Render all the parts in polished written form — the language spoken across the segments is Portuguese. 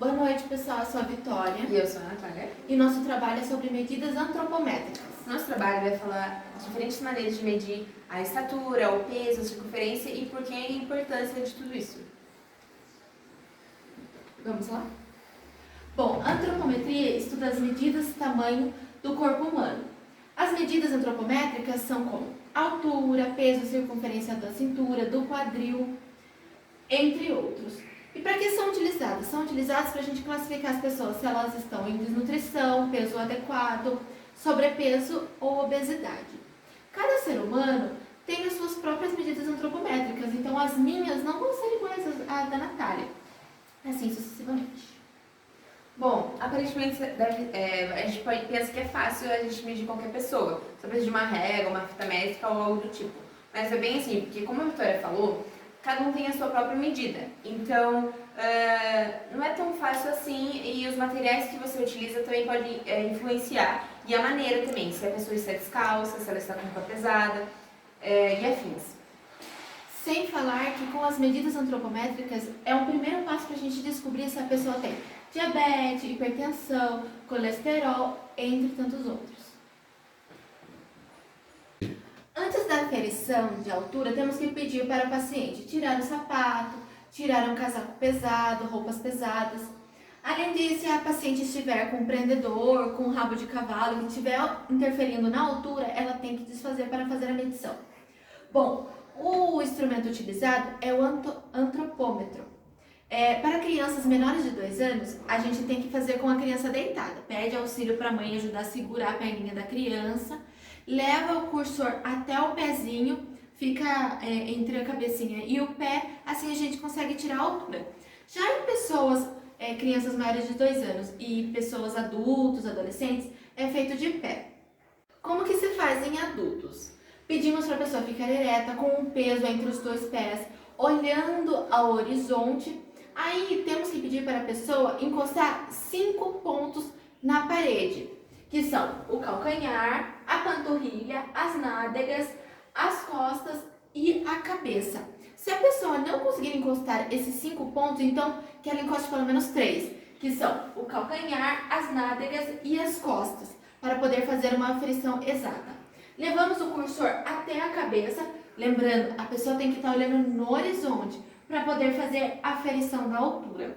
Boa noite, pessoal. Eu sou a Vitória. E eu sou a Natália. E nosso trabalho é sobre medidas antropométricas. Nosso trabalho vai falar diferentes maneiras de medir a estatura, o peso, a circunferência e por que a importância de tudo isso. Vamos lá? Bom, a antropometria estuda as medidas de tamanho do corpo humano. As medidas antropométricas são como altura, peso, circunferência da cintura, do quadril, entre outros. E para que são utilizadas? São utilizadas para a gente classificar as pessoas se elas estão em desnutrição, peso adequado, sobrepeso ou obesidade. Cada ser humano tem as suas próprias medidas antropométricas, então as minhas não vão ser iguais às da Natália, assim sucessivamente. Bom, aparentemente a gente pensa que é fácil a gente medir qualquer pessoa. Só precisa de uma régua, uma fita métrica ou algo do tipo. Mas é bem assim, porque como a Vitória falou, cada um tem a sua própria medida. Então, não é tão fácil assim e os materiais que você utiliza também podem influenciar. E a maneira também, se a pessoa está descalça, se ela está com roupa pesada e afins. Sem falar que com as medidas antropométricas é um primeiro passo para a gente descobrir se a pessoa tem diabetes, hipertensão, colesterol, entre tantos outros. Antes da aferição de altura, temos que pedir para o paciente tirar o sapato, tirar um casaco pesado, roupas pesadas. Além disso, se a paciente estiver com um prendedor, com um rabo de cavalo que estiver interferindo na altura, ela tem que desfazer para fazer a medição. Bom, o instrumento utilizado é o antropômetro. Para crianças menores de 2 anos, a gente tem que fazer com a criança deitada. Pede auxílio para a mãe ajudar a segurar a perninha da criança, leva o cursor até o pezinho, fica entre a cabecinha e o pé, assim a gente consegue tirar a altura. Já em pessoas, crianças maiores de 2 anos e pessoas adultos, adolescentes, é feito de pé. Como que se faz em adultos? Pedimos para a pessoa ficar ereta, com um peso entre os 2 pés, olhando ao horizonte. Aí temos que pedir para a pessoa encostar 5 pontos na parede, que são o calcanhar, a panturrilha, as nádegas, as costas e a cabeça. Se a pessoa não conseguir encostar esses 5 pontos, então que ela encoste pelo menos 3, que são o calcanhar, as nádegas e as costas, para poder fazer uma aferição exata. Levamos o cursor até a cabeça, lembrando, a pessoa tem que estar olhando no horizonte para poder fazer a aferição da altura.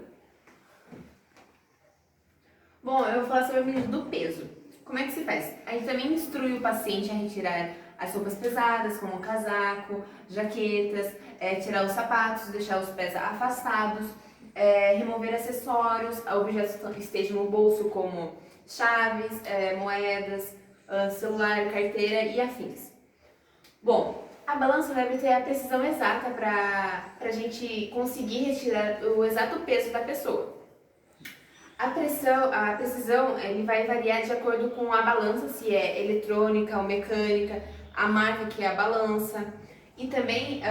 Bom, eu vou falar sobre a medida do peso. Como é que se faz? A gente também instrui o paciente a retirar as roupas pesadas, como casaco, jaquetas, tirar os sapatos, deixar os pés afastados, remover acessórios, objetos que estejam no bolso, como chaves, moedas, celular, carteira e afins. Bom, a balança deve ter a precisão exata para a gente conseguir retirar o exato peso da pessoa. A precisão ele vai variar de acordo com a balança, se é eletrônica ou mecânica, a marca que é a balança e também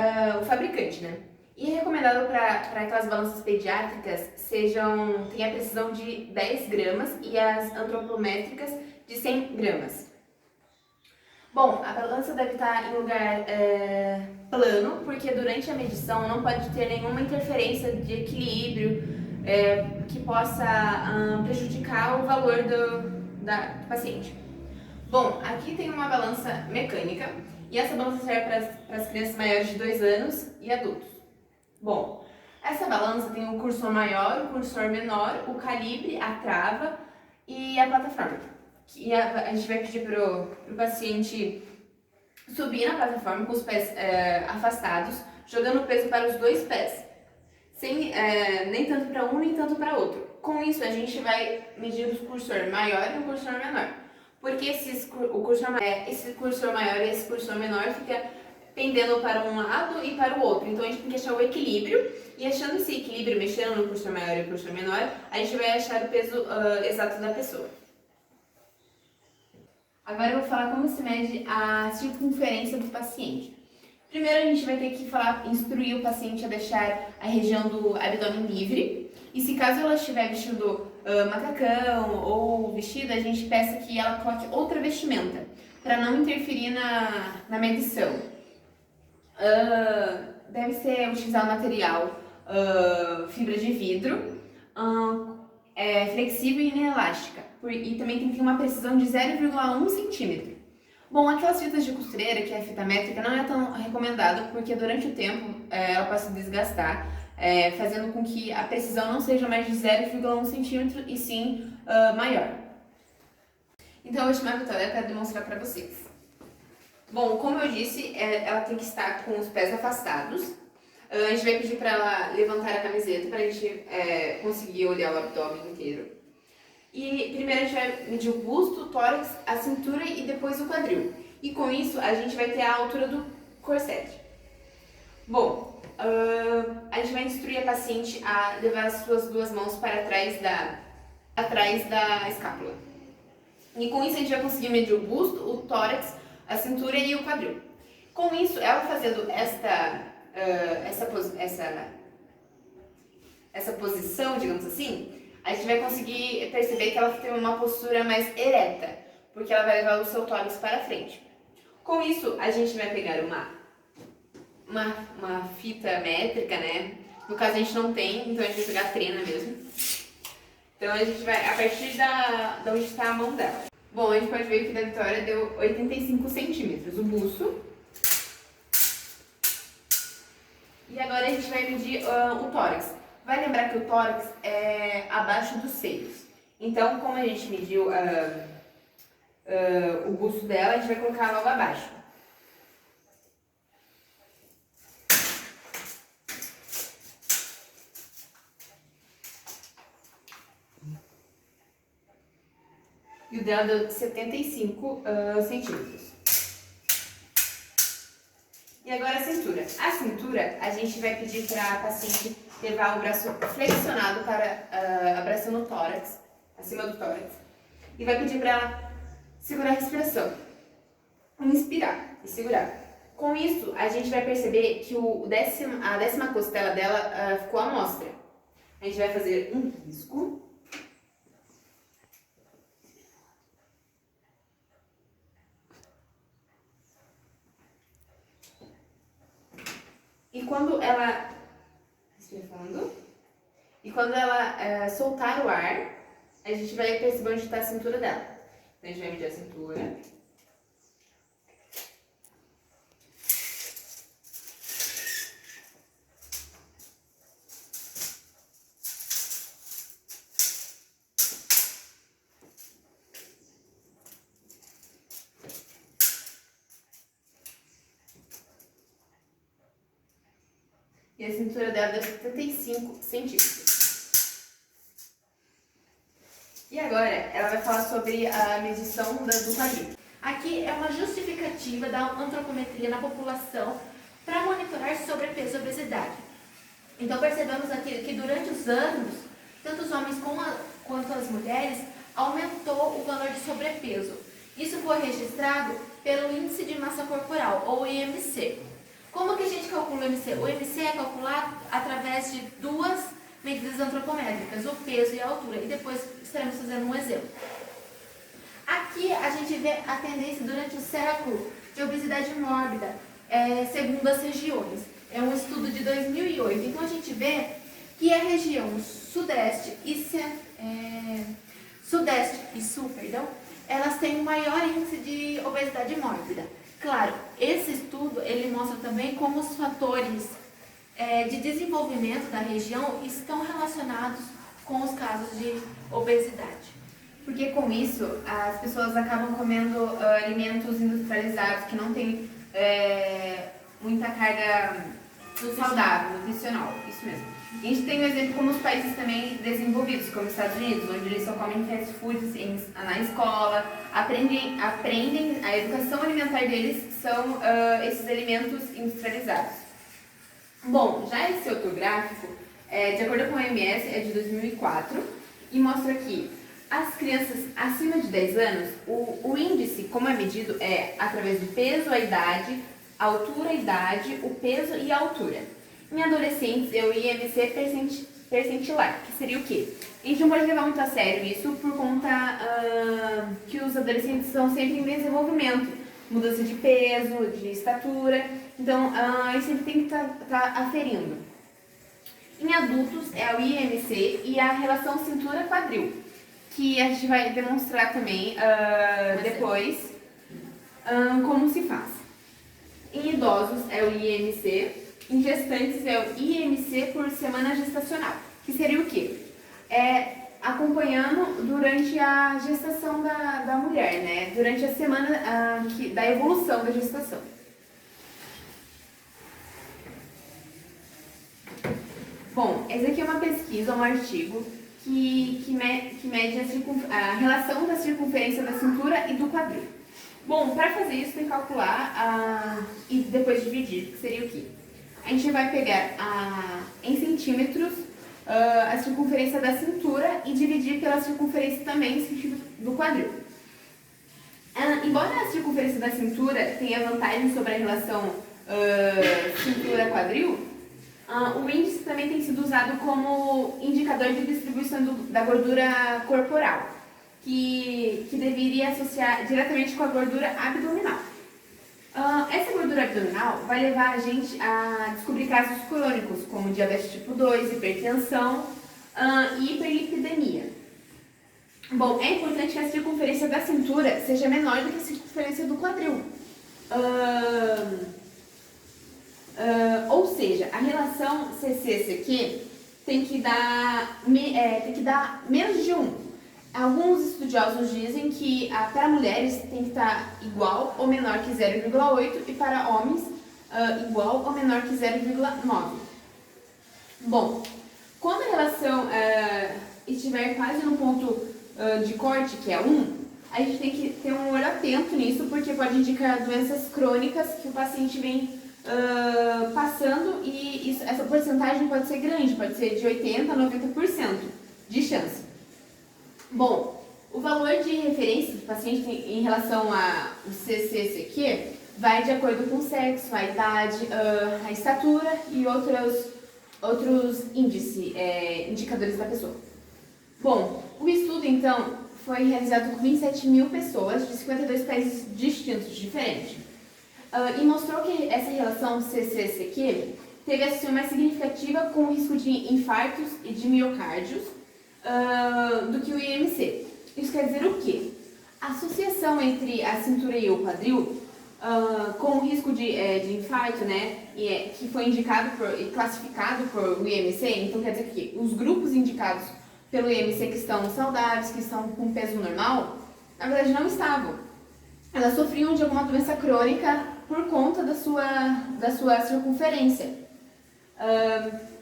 o fabricante, né? E é recomendado para aquelas balanças pediátricas tenha a precisão de 10 gramas e as antropométricas de 100 gramas. Bom, a balança deve estar em lugar plano, porque durante a medição não pode ter nenhuma interferência de equilíbrio que possa prejudicar o valor do paciente. Bom, aqui tem uma balança mecânica e essa balança serve para as crianças maiores de 2 anos e adultos. Bom, essa balança tem o cursor maior, o cursor menor, o calibre, a trava e a plataforma. E a gente vai pedir para o paciente subir na plataforma com os pés afastados, jogando o peso para os 2 pés, nem tanto para um nem tanto para outro. Com isso a gente vai medir o cursor maior e o cursor menor, porque esse cursor maior e esse cursor menor fica pendendo para um lado e para o outro, então a gente tem que achar o equilíbrio, e achando esse equilíbrio, mexendo no cursor maior e no cursor menor, a gente vai achar o peso exato da pessoa. Agora eu vou falar como se mede a circunferência do paciente. Primeiro a gente vai ter que instruir o paciente a deixar a região do abdômen livre. E se caso ela estiver vestindo macacão ou vestido, a gente peça que ela coloque outra vestimenta, para não interferir na medição. Deve ser utilizar o material fibra de vidro, flexível e inelástica, e também tem que ter uma precisão de 0,1 centímetro. Bom, aquelas fitas de costureira, que é a fita métrica, não é tão recomendado porque durante o tempo ela pode se desgastar, fazendo com que a precisão não seja mais de 0,1 centímetro e sim maior. Então eu vou chamar a Vitória para demonstrar para vocês. Bom, como eu disse, ela tem que estar com os pés afastados. A gente vai pedir para ela levantar a camiseta para a gente conseguir olhar o abdômen inteiro. E primeiro a gente vai medir o busto, o tórax, a cintura e depois o quadril. E com isso a gente vai ter a altura do corset. Bom, a gente vai instruir a paciente a levar as suas duas mãos para atrás da escápula. E com isso a gente vai conseguir medir o busto, o tórax, a cintura e o quadril. Com isso, ela fazendo essa posição, digamos assim, a gente vai conseguir perceber que ela tem uma postura mais ereta, porque ela vai levar o seu tórax para frente. Com isso, a gente vai pegar uma fita métrica, né? No caso a gente não tem, então a gente vai pegar a trena mesmo. Então a gente vai, a partir da onde está a mão dela. Bom, a gente pode ver que da Vitória deu 85 centímetros o busto. E agora a gente vai medir o tórax. Vai lembrar que o tórax é abaixo dos seios. Então, como a gente mediu o busto dela, a gente vai colocar logo abaixo. E o dela deu 75 centímetros. E agora a cintura. A cintura, a gente vai pedir para a paciente levar o braço flexionado para abraçando o tórax, acima do tórax. E vai pedir para ela segurar a respiração. Inspirar e segurar. Com isso, a gente vai perceber que a décima costela dela ficou à mostra. A gente vai fazer um risco. E quando ela soltar o ar, a gente vai perceber onde está a cintura dela. Então a gente vai medir a cintura. E a cintura dela deu 75 centímetros. E agora ela vai falar sobre a medição do quadril. Aqui é uma justificativa da antropometria na população para monitorar sobrepeso e obesidade. Então percebemos aqui que durante os anos, tanto os homens quanto as mulheres aumentou o valor de sobrepeso. Isso foi registrado pelo Índice de Massa Corporal, ou IMC. Como que a gente calcula o IMC? O IMC é calculado através de duas medidas antropométricas, o peso e a altura. E depois estaremos fazendo um exemplo. Aqui a gente vê a tendência durante o século de obesidade mórbida, segundo as regiões. É um estudo de 2008. Então a gente vê que a região sudeste e sul, elas têm um maior índice de obesidade mórbida. Claro, esse estudo ele mostra também como os fatores de desenvolvimento da região estão relacionados com os casos de obesidade. Porque com isso as pessoas acabam comendo alimentos industrializados que não têm muita carga saudável, nutricional, isso mesmo. E a gente tem um exemplo como os países também desenvolvidos, como os Estados Unidos, onde eles só comem fast foods na escola, aprendem, a educação alimentar deles são esses alimentos industrializados. Bom, já esse outro gráfico, de acordo com a OMS, é de 2004 e mostra que as crianças acima de 10 anos, o índice, como é medido, é através do peso, a idade, a altura, a idade, o peso e a altura. Em adolescentes, é o IMC percentilar, que seria o quê? A gente não pode levar muito a sério isso por conta que os adolescentes estão sempre em desenvolvimento, mudança de peso, de estatura, então a gente sempre tem que estar aferindo. Em adultos é o IMC e a relação cintura-quadril, que a gente vai demonstrar também depois como se faz. Em idosos é o IMC, em gestantes é o IMC por semana gestacional, que seria o quê? Acompanhando durante a gestação da mulher, né? Durante a semana da evolução da gestação. Bom, esse aqui é uma pesquisa, um artigo que mede a relação da circunferência da cintura e do quadril. Bom, para fazer isso tem que calcular e depois dividir, que seria o quê? A gente vai pegar em centímetros a circunferência da cintura e dividir pela circunferência também em sentido do quadril. Embora a circunferência da cintura tenha vantagem sobre a relação cintura-quadril, o índice também tem sido usado como indicador de distribuição da gordura corporal, que deveria associar diretamente com a gordura abdominal. Essa gordura abdominal vai levar a gente a descobrir casos crônicos, como diabetes tipo 2, hipertensão e hiperlipidemia. Bom, é importante que a circunferência da cintura seja menor do que a circunferência do quadril. Ou seja, a relação CC-CQ tem que dar menos de 1. Alguns estudiosos dizem que para mulheres tem que estar igual ou menor que 0,8 e para homens igual ou menor que 0,9. Bom, quando a relação estiver quase no ponto de corte, que é 1, a gente tem que ter um olho atento nisso, porque pode indicar doenças crônicas que o paciente vem passando e essa porcentagem pode ser grande, pode ser de 80% a 90% de chance. Bom, o valor de referência do paciente em relação ao CC-CQ vai de acordo com o sexo, a idade, a estatura e outros índices, indicadores da pessoa. Bom, o estudo então foi realizado com 27 mil pessoas de 52 países distintos, diferentes. E mostrou que essa relação CC-CQ teve associação mais significativa com o risco de infartos e de miocárdios do que o IMC. Isso quer dizer o quê? A associação entre a cintura e o quadril com o risco de infarto, né, que foi indicado e classificado por o IMC, então quer dizer que os grupos indicados pelo IMC que estão saudáveis, que estão com peso normal, na verdade não estavam. Elas sofriam de alguma doença crônica por conta da sua circunferência.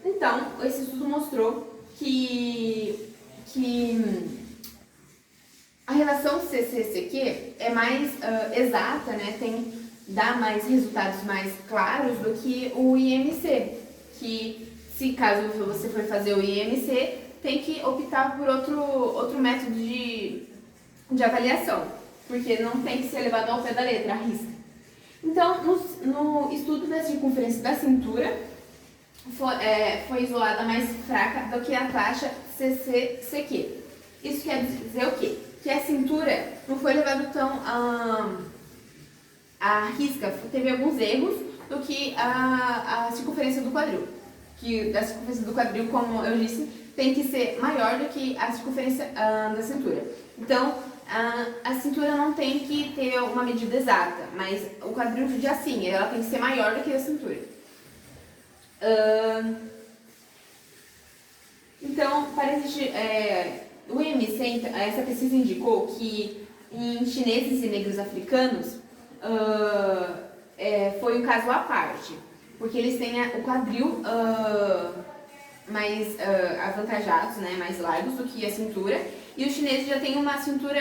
Então, esse estudo mostrou que a relação CC-CQ é mais exata, né? Dá mais resultados mais claros do que o IMC, que se caso você for fazer o IMC, tem que optar por outro método de avaliação, porque não tem que ser levado ao pé da letra, à risca. Então, no estudo da circunferência da cintura, foi isolada mais fraca do que a taxa CC-CQ. Isso quer dizer o quê? Que a cintura não foi levada tão à risca, teve alguns erros do que a circunferência do quadril. Que a circunferência do quadril, como eu disse, tem que ser maior do que a circunferência da cintura. Então, a cintura não tem que ter uma medida exata, mas o quadril já sim, ela tem que ser maior do que a cintura. Então, o IMC, essa pesquisa indicou que em chineses e negros africanos foi um caso à parte, porque eles têm o quadril mais avantajados, né, mais largos do que a cintura, e os chineses já têm uma cintura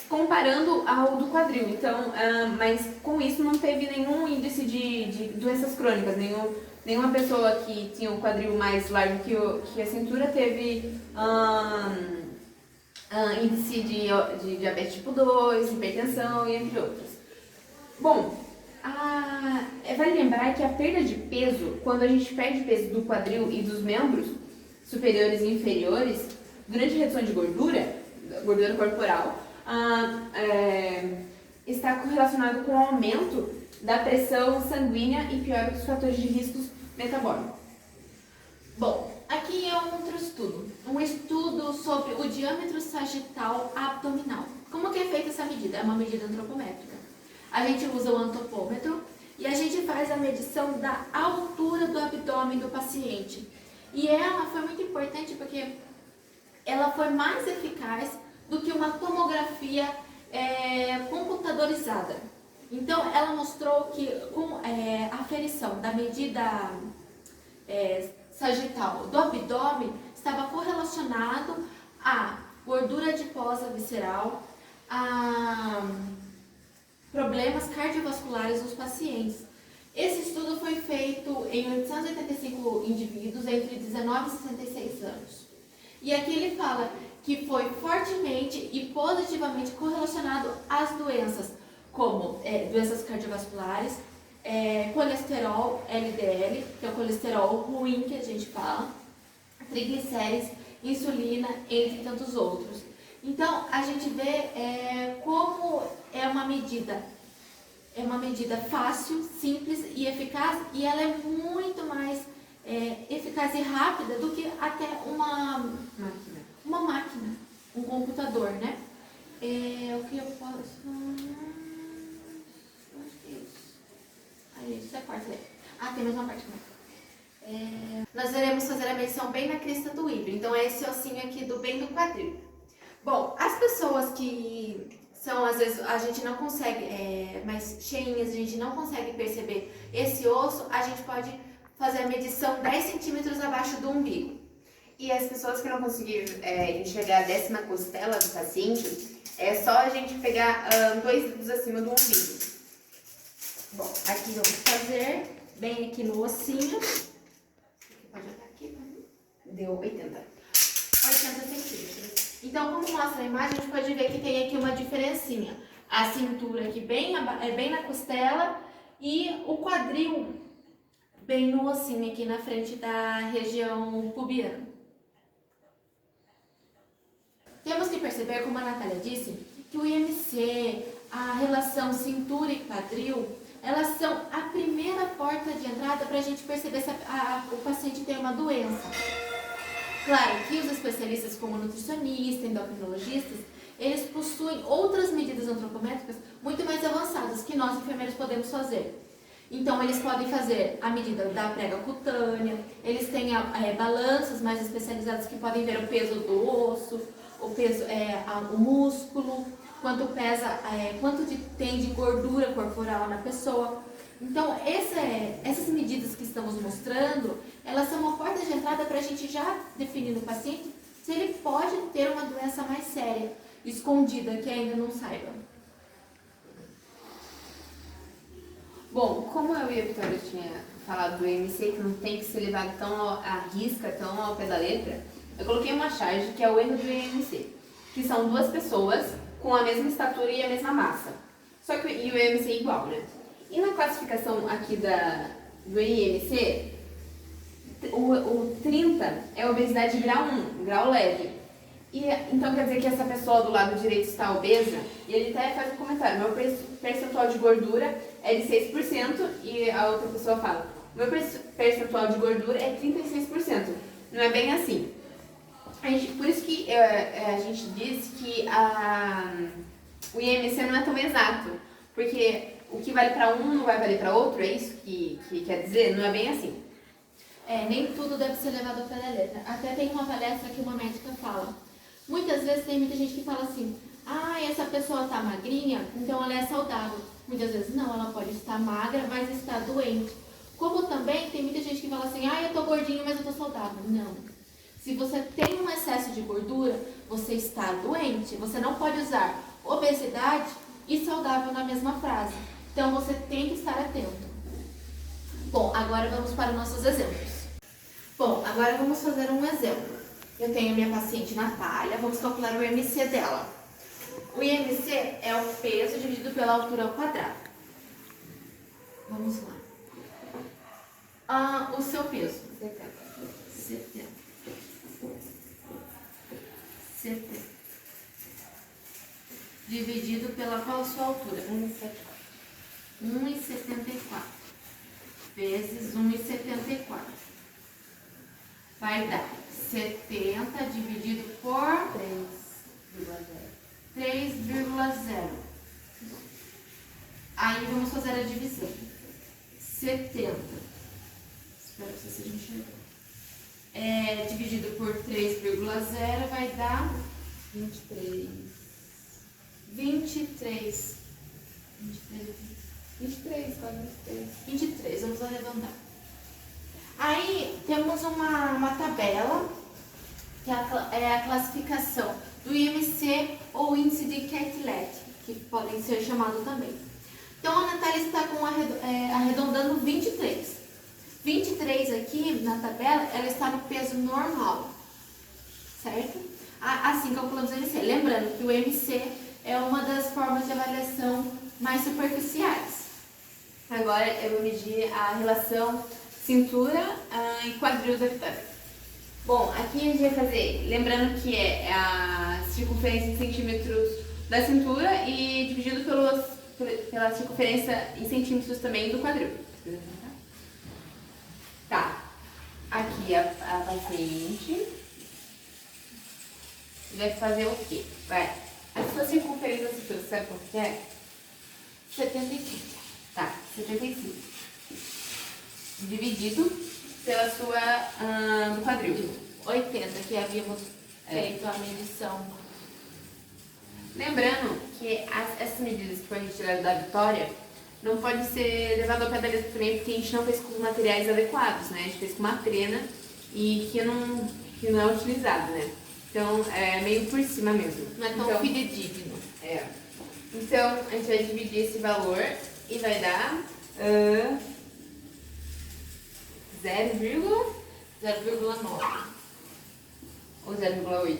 comparando ao do quadril, então, mas com isso não teve nenhum índice de doenças crônicas, nenhuma pessoa que tinha o quadril mais largo que a cintura teve índice de diabetes tipo 2, hipertensão e entre outros. Bom, vale lembrar que a perda de peso, quando a gente perde peso do quadril e dos membros superiores e inferiores, durante a redução de gordura corporal, está correlacionado com o aumento da pressão sanguínea e piora dos fatores de riscos metabólicos. Bom, aqui é um outro estudo. Um estudo sobre o diâmetro sagital abdominal. Como que é feita essa medida? É uma medida antropométrica. A gente usa o antropômetro e a gente faz a medição da altura do abdômen do paciente. E ela foi muito importante porque ela foi mais eficaz do que uma tomografia computadorizada. Então, ela mostrou que com a aferição da medida sagital do abdômen estava correlacionado à gordura adiposa visceral, a problemas cardiovasculares nos pacientes. Esse estudo foi feito em 885 indivíduos entre 19 e 66 anos. E aqui ele fala que foi fortemente e positivamente correlacionado às doenças, como doenças cardiovasculares, colesterol LDL, que é o colesterol ruim que a gente fala, triglicérides, insulina, entre tantos outros. Então, a gente vê como é uma medida fácil, simples e eficaz, e ela é muito mais eficaz e rápida do que até uma máquina, um computador, né? O que eu posso... Acho que é isso. Aí, isso é a parte dele. Ah, tem mais uma parte também. Nós iremos fazer a medição bem na crista do híbrido, então é esse ossinho aqui bem do quadril. Bom, as pessoas que são, às vezes, a gente não consegue, mais cheinhas, a gente não consegue perceber esse osso, a gente pode fazer a medição 10 centímetros abaixo do umbigo. E as pessoas que não conseguirem enxergar a 10ª costela do paciente, é só a gente pegar 2 dedos acima do umbigo. Bom, aqui vamos fazer bem aqui no ossinho. Pode olhar aqui pra mim. Deu 80 centímetros. Então, como mostra a imagem, a gente pode ver que tem aqui uma diferencinha. A cintura aqui bem na costela e o quadril bem no ossinho aqui na frente da região pubiana. Temos que perceber, como a Natália disse, que o IMC, a relação cintura e quadril, elas são a primeira porta de entrada para a gente perceber se o paciente tem uma doença. Claro que os especialistas como nutricionistas, endocrinologistas, eles possuem outras medidas antropométricas muito mais avançadas que nós enfermeiros podemos fazer. Então, eles podem fazer a medida da prega cutânea, eles têm balanças mais especializadas que podem ver o peso do osso, o peso, o músculo, quanto pesa, quanto tem de gordura corporal na pessoa. Então, essas medidas que estamos mostrando, elas são uma porta de entrada para a gente já definir no paciente se ele pode ter uma doença mais séria, escondida, que ainda não saiba. Bom, como eu e a Vitória tinha falado do IMC, que não tem que ser levado tão à risca, tão ao pé da letra, eu coloquei uma charge que é o erro do IMC, que são 2 pessoas com a mesma estatura e a mesma massa. Só que o IMC é igual, né? E na classificação aqui do IMC, o 30 é obesidade grau 1, grau leve. E, então quer dizer que essa pessoa do lado direito está obesa, e ele até faz um comentário, meu percentual de gordura é de 6%, e a outra pessoa fala, meu percentual de gordura é 36%. Não é bem assim. Por isso que a gente diz que o IMC não é tão exato, porque o que vale para um não vai valer para outro, é isso que quer dizer? Não é bem assim. Nem tudo deve ser levado ao pé da letra. Até tem uma palestra que uma médica fala. Muitas vezes tem muita gente que fala assim, essa pessoa está magrinha, então ela é saudável. Muitas vezes não, ela pode estar magra, mas está doente. Como também tem muita gente que fala assim, eu estou gordinha, mas eu estou saudável. Não. Se você tem um excesso de gordura, você está doente. Você não pode usar obesidade e saudável na mesma frase. Então, você tem que estar atento. Bom, agora vamos para os nossos exemplos. Bom, agora vamos fazer um exemplo. Eu tenho a minha paciente Natália, vamos calcular o IMC dela. O IMC é o peso dividido pela altura ao quadrado. Vamos lá. O seu peso? 70. Dividido pela qual a sua altura? 1,74. Vezes 1,74. vai dar 70 dividido por 3,0. Aí vamos fazer a divisão. 70. Espero que você seja enxergando. Dividido por 3,0 vai dar 23. 23. 23, vamos arredondar. Aí temos uma tabela, que é a classificação do IMC ou índice de Catlett, que podem ser chamados também. Então a Natália está arredondando 23. 23 aqui na tabela, ela está no peso normal, certo? Assim calculamos o IMC. Lembrando que o IMC é uma das formas de avaliação mais superficiais. Agora eu vou medir a relação cintura e quadril da Vitória. Bom, aqui a gente vai fazer, lembrando que é a circunferência em centímetros da cintura e dividido pela circunferência em centímetros também do quadril. Tá, aqui a paciente vai fazer o quê? A sua circunferência da cintura, sabe quanto que é? 75. Tá, 75. Dividido pela sua do quadril. 80, que havíamos feito a medição. Lembrando que essas medidas que foram retiradas da Vitória não pode ser levado ao pé da letra também, porque a gente não fez com os materiais adequados, né? A gente fez com uma trena e que não é utilizado, né? Então, é meio por cima mesmo. Não é tão fidedigno. Então, a gente vai dividir esse valor e vai dar 0,9 ou 0,8.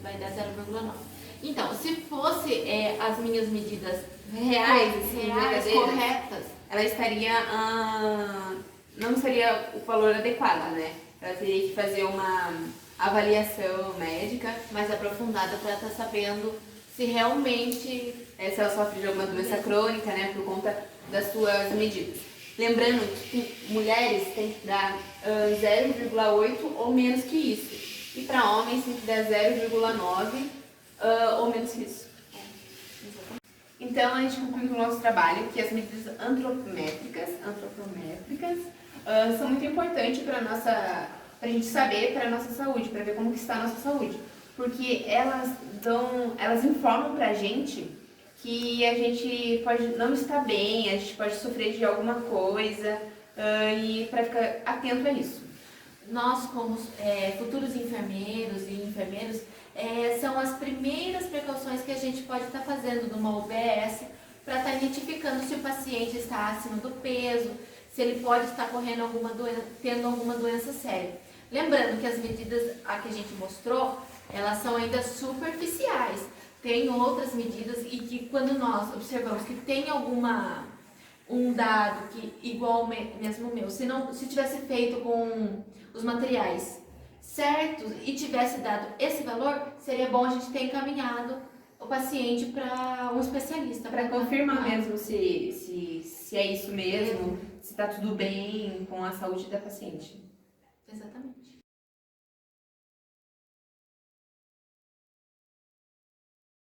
Vai dar 0,9. Então, se fosse as minhas medidas Reais, reais corretas, ela estaria não seria o valor adequado, né? Ela teria que fazer uma avaliação médica mais aprofundada para estar sabendo se realmente se ela sofre de alguma doença crônica, né, por conta das suas medidas. Lembrando que mulheres têm que dar 0,8 ou menos que isso. E para homens tem que dar 0,9 ou menos que isso. Então a gente conclui com o nosso trabalho que as medidas antropométricas são muito importantes para a gente saber para a nossa saúde, para ver como que está a nossa saúde. Porque elas informam pra gente que a gente pode não estar bem, a gente pode sofrer de alguma coisa e para ficar atento a isso. Nós, como futuros enfermeiros e enfermeiros, são as primeiras precauções que a gente pode estar fazendo numa UBS para estar identificando se o paciente está acima do peso, se ele pode estar tendo alguma doença séria. Lembrando que as medidas que a gente mostrou, elas são ainda superficiais. Tem outras medidas e que quando nós observamos que tem um dado que igual mesmo o meu, se tivesse feito com os materiais certos e tivesse dado esse valor, seria bom a gente ter encaminhado o paciente para um especialista. Para confirmar mesmo se é isso mesmo, se está tudo bem com a saúde da paciente. Exatamente.